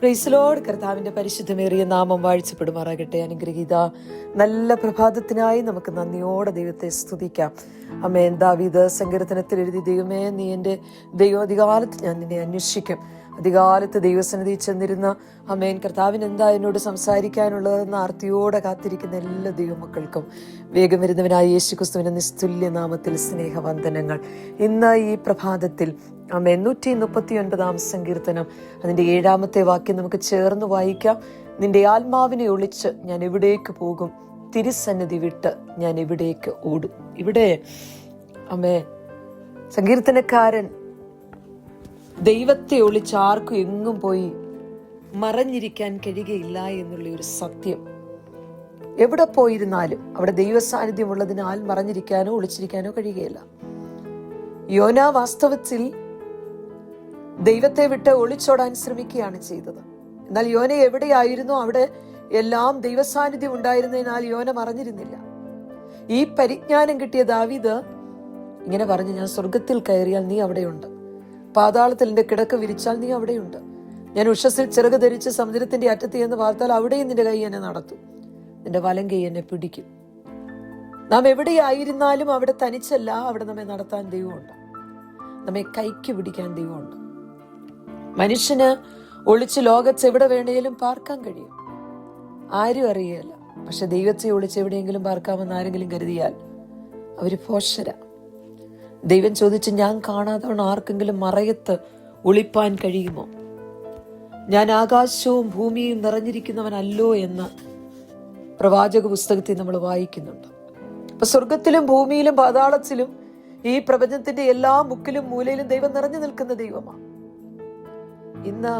Praise Lord. കർത്താവിന്റെ പരിശുദ്ധമേറിയ നാമം വാഴ്ചപ്പെടുമാറാകട്ടെ. അനുഗ്രഹീത നല്ല പ്രഭാതത്തിനായി നമുക്ക് നന്ദിയോടെ ദൈവത്തെ സ്തുതിക്കാം. ആമേൻ. ദാവീദ് സങ്കീർത്തനത്തിൽ എഴുതി, ദൈവമേ നീ എൻ്റെ ദൈവം, അധികാലത്ത് ഞാൻ നിന്നെ അന്വേഷിക്കും. അധികാലത്ത് ദൈവസന്നിധി ചെന്നിരുന്ന ആമേൻ കർത്താവിന് എന്താ എന്നോട് സംസാരിക്കാനുള്ളതെന്ന് ആർത്തിയോടെ കാത്തിരിക്കുന്ന എല്ലാ ദൈവമക്കൾക്കും വേഗം വരുന്നവനായ യേശുക്രിസ്തുവിന്റെ നിസ്തുല്യ നാമത്തിൽ സ്നേഹവന്ദനങ്ങൾ. ഇന്ന് ഈ പ്രഭാതത്തിൽ ആമേൻ 139 സങ്കീർത്തനം അതിന്റെ 7-ാമത്തെ വാക്യം നമുക്ക് ചേർന്ന് വായിക്കാം. നിന്റെ ആത്മാവിനെ ഒളിച്ച് ഞാൻ എവിടേക്ക് പോകും, തിരുസന്നിധി വിട്ട് ഞാൻ എവിടേക്ക് ഓടും. ഇവിടെ ആമേൻ സങ്കീർത്തനക്കാരൻ ദൈവത്തെ ഒളിച്ച് ആർക്കും എങ്ങും പോയി മറഞ്ഞിരിക്കാൻ കഴിയുകയില്ല എന്നുള്ള ഒരു സത്യം. എവിടെ പോയിരുന്നാലും അവിടെ ദൈവ സാന്നിധ്യം ഉള്ളതിനാൽ മറഞ്ഞിരിക്കാനോ ഒളിച്ചിരിക്കാനോ കഴിയുകയില്ല. യോന വാസ്തവത്തിൽ ദൈവത്തെ വിട്ട് ഒളിച്ചോടാൻ ശ്രമിക്കുകയാണ് ചെയ്തത്. എന്നാൽ യോന എവിടെയായിരുന്നു അവിടെ എല്ലാം ദൈവസാന്നിധ്യം ഉണ്ടായിരുന്നതിനാൽ യോന മറഞ്ഞിരുന്നില്ല. ഈ പരിജ്ഞാനം കിട്ടിയ ദാവീദ് ഇങ്ങനെ പറഞ്ഞു, ഞാൻ സ്വർഗത്തിൽ കയറിയാൽ നീ അവിടെയുണ്ട്, പാതാളത്തിൽ എന്റെ കിടക്ക വിരിച്ചാൽ നീ അവിടെയുണ്ട്, ഞാൻ ഉഷസ്സിൽ ചിറക് ധരിച്ച് സമുദ്രത്തിന്റെ അറ്റത്ത് എന്ന് വാർത്താൽ അവിടെയും നിന്റെ കൈ എന്നെ നടത്തും, നിന്റെ വലം കൈ എന്നെ പിടിക്കും. നാം എവിടെയായിരുന്നാലും അവിടെ തനിച്ചല്ല, അവിടെ നമ്മെ നടത്താൻ ദൈവമുണ്ട്, നമ്മെ കൈക്ക് പിടിക്കാൻ ദൈവമുണ്ട്. മനുഷ്യന് ഒളിച്ച് ലോകത്ത് എവിടെ വേണേലും പാർക്കാൻ കഴിയും, ആരും അറിയല്ല. പക്ഷെ ദൈവത്തെ ഒളിച്ച് എവിടെയെങ്കിലും പാർക്കാമെന്ന് ആരെങ്കിലും കരുതിയാൽ അവര് പോഷര. ദൈവം ചോദിച്ച്, ഞാൻ കാണാത്തവണ് ആർക്കെങ്കിലും മറയത്ത് ഒളിപ്പാൻ കഴിയുമോ? ഞാൻ ആകാശവും ഭൂമിയും നിറഞ്ഞിരിക്കുന്നവനല്ലോ എന്ന് പ്രവാചക പുസ്തകത്തിൽ നമ്മൾ വായിക്കുന്നുണ്ട്. അപ്പൊ സ്വർഗത്തിലും ഭൂമിയിലും പാതാളത്തിലും ഈ പ്രപഞ്ചത്തിന്റെ എല്ലാ മുക്കിലും മൂലയിലും ദൈവം നിറഞ്ഞു നിൽക്കുന്ന ദൈവമാണ്. ഇന്ന്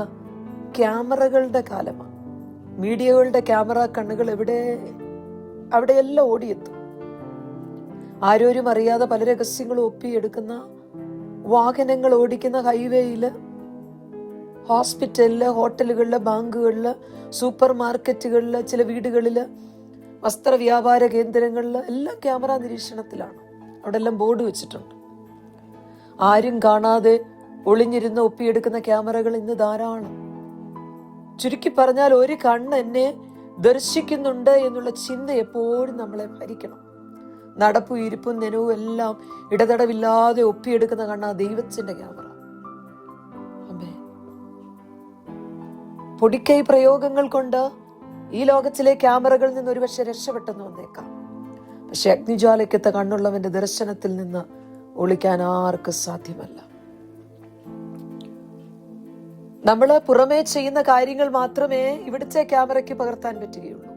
ക്യാമറകളുടെ കാലമാണ്. മീഡിയകളുടെ ക്യാമറ കണ്ണുകൾ അവിടെയെല്ലാം ഓടിയെത്തും. ആരോരും അറിയാതെ പല രഹസ്യങ്ങളും ഒപ്പിയെടുക്കുന്ന, വാഹനങ്ങൾ ഓടിക്കുന്ന ഹൈവേയില്, ഹോസ്പിറ്റലില്, ഹോട്ടലുകളില്, ബാങ്കുകളില്, സൂപ്പർ മാർക്കറ്റുകളില്, ചില വീടുകളില്, വസ്ത്ര വ്യാപാര കേന്ദ്രങ്ങളില് എല്ലാം ക്യാമറ നിരീക്ഷണത്തിലാണ്. അവിടെ എല്ലാം ബോർഡ് വെച്ചിട്ടുണ്ട്. ആരും കാണാതെ ഒളിഞ്ഞിരുന്ന് ഒപ്പിയെടുക്കുന്ന ക്യാമറകൾ ഇന്ന് ധാരാളം. ചുരുക്കി പറഞ്ഞാൽ ഒരു കണ്ണ് എന്നെ ദർശിക്കുന്നുണ്ട് എന്നുള്ള ചിന്ത എപ്പോഴും നമ്മളെ ഭരിക്കണം. നടപ്പും ഇരിപ്പും നനവും എല്ലാം ഇടതടവില്ലാതെ ഒപ്പിയെടുക്കുന്ന കണ്ണാ ദൈവത്തിന്റെ ക്യാമറ. പൊടിക്കൈ പ്രയോഗങ്ങൾ കൊണ്ട് ഈ ലോകത്തിലെ ക്യാമറകളിൽ നിന്ന് ഒരുപക്ഷെ രക്ഷപ്പെട്ടെന്ന് വന്നേക്കാം. പക്ഷെ അഗ്നിജ്വാലയ്ക്കത്തെ കണ്ണുള്ളവന്റെ ദർശനത്തിൽ നിന്ന് ഒളിക്കാൻ ആർക്കും സാധ്യമല്ല. നമ്മള് പുറമേ ചെയ്യുന്ന കാര്യങ്ങൾ മാത്രമേ ഇവിടുത്തെ ക്യാമറയ്ക്ക് പകർത്താൻ പറ്റുകയുള്ളൂ.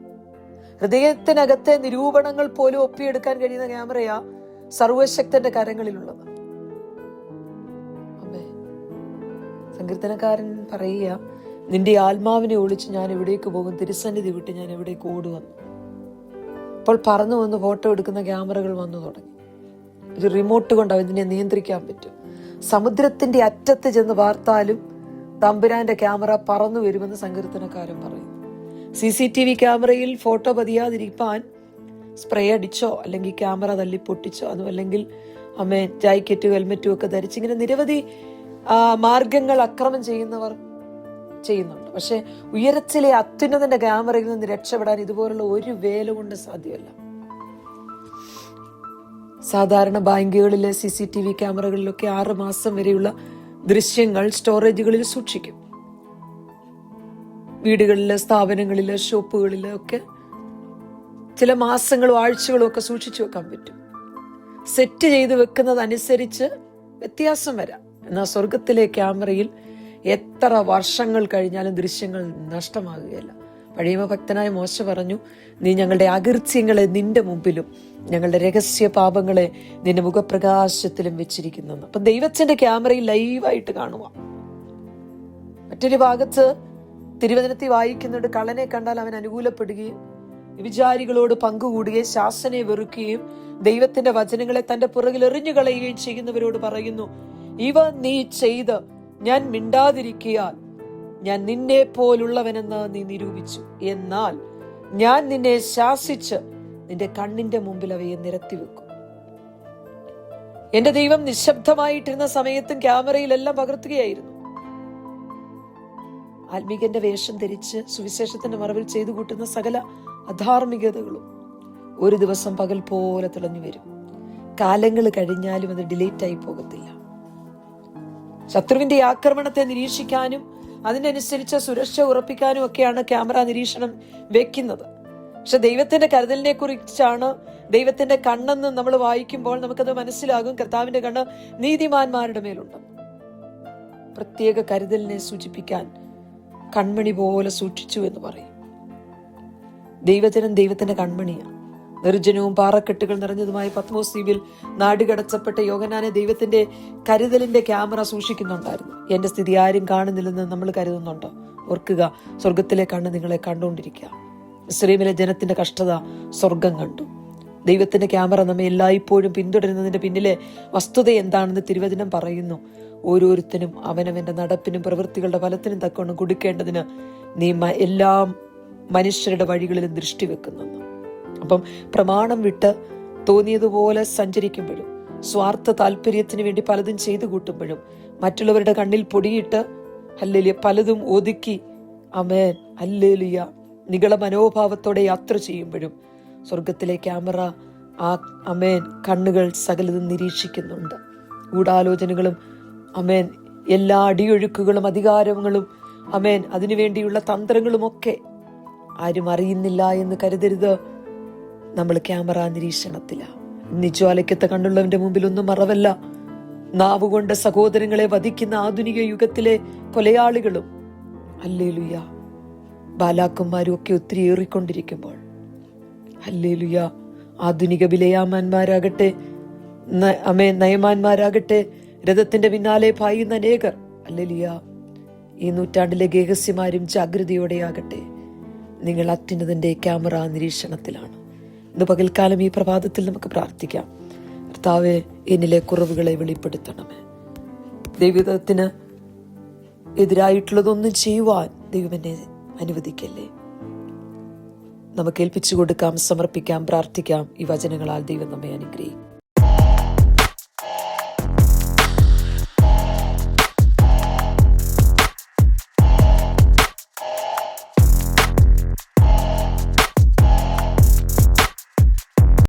ഹൃദയത്തിനകത്തെ നിരൂപണങ്ങൾ പോലും ഒപ്പിയെടുക്കാൻ കഴിയുന്ന ക്യാമറയാ സർവശക്തന്റെ കരങ്ങളിലുള്ളത്. അമ്മേ, സങ്കീർത്തനക്കാരൻ പറയുക, നിന്റെ ആത്മാവിനെ ഒളിച്ച് ഞാൻ എവിടേക്ക് പോകും, തിരുസന്നിധി വിട്ട് ഞാൻ എവിടേക്ക് ഓടുവന്നു. ഇപ്പോൾ പറന്നു വന്ന് ഫോട്ടോ എടുക്കുന്ന ക്യാമറകൾ വന്നു തുടങ്ങി. ഒരു റിമോട്ട് കൊണ്ട് അതിനെ നിയന്ത്രിക്കാൻ പറ്റും. സമുദ്രത്തിന്റെ അറ്റത്ത് ചെന്ന് വാർത്താലും തമ്പുരാന്റെ ക്യാമറ പറന്നു വരുമെന്ന് സങ്കീർത്തനക്കാരൻ പറയുന്നു. CCTV ക്യാമറയിൽ ഫോട്ടോ പതിയാതിരിക്കാൻ സ്പ്രേ അടിച്ചോ അല്ലെങ്കിൽ ക്യാമറ തല്ലി പൊട്ടിച്ചോ, അതും അല്ലെങ്കിൽ ജാക്കറ്റും ഹെൽമെറ്റും ഒക്കെ ധരിച്ച് ഇങ്ങനെ നിരവധി മാർഗങ്ങൾ അക്രമം ചെയ്യുന്നവർ ചെയ്യുന്നുണ്ട്. പക്ഷെ ഉയരത്തിലെ അത്യുന്നതന്റെ ക്യാമറയിൽ നിന്ന് രക്ഷപ്പെടാൻ ഇതുപോലുള്ള ഒരു വേല കൊണ്ട് സാധ്യമല്ല. സാധാരണ ബാങ്കുകളിലെ CCTV ക്യാമറകളിലൊക്കെ 6 മാസം വരെയുള്ള ദൃശ്യങ്ങൾ സ്റ്റോറേജുകളിൽ സൂക്ഷിക്കും. വീടുകളില്, സ്ഥാപനങ്ങളില്, ഷോപ്പുകളില് ഒക്കെ ചില മാസങ്ങളും ആഴ്ചകളും ഒക്കെ സൂക്ഷിച്ചു വെക്കാൻ പറ്റും. സെറ്റ് ചെയ്ത് വെക്കുന്നതനുസരിച്ച് വ്യത്യാസം വരാം. എന്നാൽ സ്വർഗത്തിലെ ക്യാമറയിൽ എത്ര വർഷങ്ങൾ കഴിഞ്ഞാലും ദൃശ്യങ്ങൾ നഷ്ടമാകുകയില്ല. പഴയ ഭക്തനായ മോശ പറഞ്ഞു, നീ ഞങ്ങളുടെ അകൃത്യങ്ങളെ നിന്റെ മുമ്പിലും ഞങ്ങളുടെ രഹസ്യ പാപങ്ങളെ നിന്റെ മുഖപ്രകാശത്തിലും വെച്ചിരിക്കുന്നു. അപ്പൊ ദൈവത്തിന്റെ ക്യാമറയിൽ ലൈവായിട്ട് കാണുക. മറ്റൊരു ഭാഗത്ത് തിരുവചനത്തിൽ വായിക്കുന്നുണ്ട്, കള്ളനെ കണ്ടാൽ അവൻ അനുകൂലപ്പെടുകയും വിചാരികളോട് പങ്കുകൂടുകയും ശാസനയെ വെറുക്കുകയും ദൈവത്തിന്റെ വചനങ്ങളെ തന്റെ പുറകിൽ എറിഞ്ഞു കളയുകയും ചെയ്യുന്നവരോട് പറയുന്നു, ഇവ നീ ചെയ്ത് ഞാൻ മിണ്ടാതിരിക്കയാൽ ഞാൻ നിന്നെ പോലുള്ളവനെന്ന് നീ നിരൂപിച്ചു. എന്നാൽ ഞാൻ നിന്നെ ശാസിച്ച് നിന്റെ കണ്ണിന്റെ മുമ്പിൽ അവയെ നിരത്തിവെക്കും. എന്റെ ദൈവം നിശബ്ദമായിട്ടിരുന്ന സമയത്തും ക്യാമറയിലെല്ലാം പകർത്തുകയായിരുന്നു. ആത്മീകന്റെ വേഷം ധരിച്ച് സുവിശേഷത്തിന്റെ മറവിൽ ചെയ്തു കൂട്ടുന്ന സകല അധാർമികതകളും ഒരു ദിവസം പകൽ പോലെ തിളഞ്ഞു വരും. കാലങ്ങൾ കഴിഞ്ഞാലും അത് ഡിലീറ്റ് ആയി പോകത്തില്ല. ശത്രുവിന്റെ ആക്രമണത്തെ നിരീക്ഷിക്കാനും അതിനനുസരിച്ച് സുരക്ഷ ഉറപ്പിക്കാനും ഒക്കെയാണ് ക്യാമറ നിരീക്ഷണം വെക്കുന്നത്. പക്ഷെ ദൈവത്തിന്റെ കരുതലിനെ കുറിച്ചാണ് ദൈവത്തിന്റെ കണ്ണെന്ന് നമ്മൾ വായിക്കുമ്പോൾ നമുക്കത് മനസ്സിലാകും. കർത്താവിന്റെ കണ്ണ് നീതിമാന്മാരുടെ മേലുണ്ട്. പ്രത്യേക കരുതലിനെ സൂചിപ്പിക്കാൻ കൺമണി പോലെ സൂക്ഷിച്ചു എന്ന് പറയും. ദൈവത്തിന്റെ കൺമണിയാണ്. നിർജ്ജനവും പാറക്കെട്ടുകൾ നിറഞ്ഞതുമായ പത്മോസ് ദ്വീപിൽ നാടുകടച്ചപ്പെട്ട യോഹന്നാനെ ദൈവത്തിന്റെ കരുതലിന്റെ ക്യാമറ സൂക്ഷിക്കുന്നുണ്ടായിരുന്നു. എന്റെ സ്ഥിതി ആരും കാണുന്നില്ലെന്ന് നമ്മൾ കരുതുന്നുണ്ടോ? ഓർക്കുക, സ്വർഗത്തിലെ കണ്ണ് നിങ്ങളെ കണ്ടുകൊണ്ടിരിക്കുക. മിസ്രയീമിലെ ജനത്തിന്റെ കഷ്ടത സ്വർഗം കണ്ടു. ദൈവത്തിന്റെ ക്യാമറ നമ്മെ എല്ലായ്പ്പോഴും പിന്തുടരുന്നതിന്റെ പിന്നിലെ വസ്തുത എന്താണെന്ന് തിരുവചനം പറയുന്നു. ഓരോരുത്തരും അവനവന്റെ നടപ്പിനും പ്രവൃത്തികളുടെ ഫലത്തിനും തക്കവണ്ണം കൊടുക്കേണ്ടതിന് നീ എല്ലാ മനുഷ്യരുടെ വഴികളിലും ദൃഷ്ടി വെക്കുന്നു. അപ്പം പ്രമാണം വിട്ട് തോന്നിയതുപോലെ സഞ്ചരിക്കുമ്പോഴും സ്വാർത്ഥ താല്പര്യത്തിന് വേണ്ടി പലതും ചെയ്തു കൂട്ടുമ്പോഴും മറ്റുള്ളവരുടെ കണ്ണിൽ പൊടിയിട്ട് ഹല്ലേലൂയ പലതും ഒതുക്കി ആമേൻ ഹല്ലേലൂയ നിഗള മനോഭാവത്തോടെ യാത്ര ചെയ്യുമ്പോഴും സ്വർഗത്തിലെ ക്യാമറ ആമേൻ കണ്ണുകൾ സകലതും നിരീക്ഷിക്കുന്നുണ്ട്. ഗൂഢാലോചനകളും ആമേൻ എല്ലാ അടിയൊഴുക്കുകളും അധികാരങ്ങളും ആമേൻ അതിനുവേണ്ടിയുള്ള തന്ത്രങ്ങളുമൊക്കെ ആരും അറിയുന്നില്ല എന്ന് കരുതരുത്. നമ്മൾ ക്യാമറ നിരീക്ഷണത്തിലാണ്. നിജ്വാലയ്ക്കത്ത കണ്ണുള്ളവന്റെ മുമ്പിൽ ഒന്നും മറവല്ല. നാവുകൊണ്ട് സഹോദരങ്ങളെ വധിക്കുന്ന ആധുനിക യുഗത്തിലെ കൊലയാളികളും ഹല്ലേലൂയ ബാലാക്കന്മാരും ഒക്കെ ഒത്തിരി ഏറിക്കൊണ്ടിരിക്കുമ്പോൾ ഹല്ലേലൂയ ആധുനിക ബിലയാമാന്മാരാകട്ടെ നയമാന്മാരാകട്ടെ രഥത്തിന്റെ പിന്നാലെ പായുന്ന അനേകർ ഹല്ലേലൂയ ഈ നൂറ്റാണ്ടിലെ ഗേഹസ്യമാരും ജാഗ്രതയോടെയാകട്ടെ. നിങ്ങൾ അത്യുന്നതന്റെ ക്യാമറ നിരീക്ഷണത്തിലാണ്. ഇന്ന് പകൽക്കാലം ഈ പ്രഭാതത്തിൽ നമുക്ക് പ്രാർത്ഥിക്കാം. കർത്താവേ, എന്നിലെ കുറവുകളെ വെളിപ്പെടുത്തണമേ. ദൈവത്തിന് എതിരായിട്ടുള്ളതൊന്നും ചെയ്യുവാൻ ദൈവം എന്നെ അനുവദിക്കല്ലേ. നമുക്ക് ഏൽപ്പിച്ചു കൊടുക്കാം, സമർപ്പിക്കാം, പ്രാർത്ഥിക്കാം. ഈ വചനങ്ങളാൽ ദൈവം നമ്മെ അനുഗ്രഹിക്കും.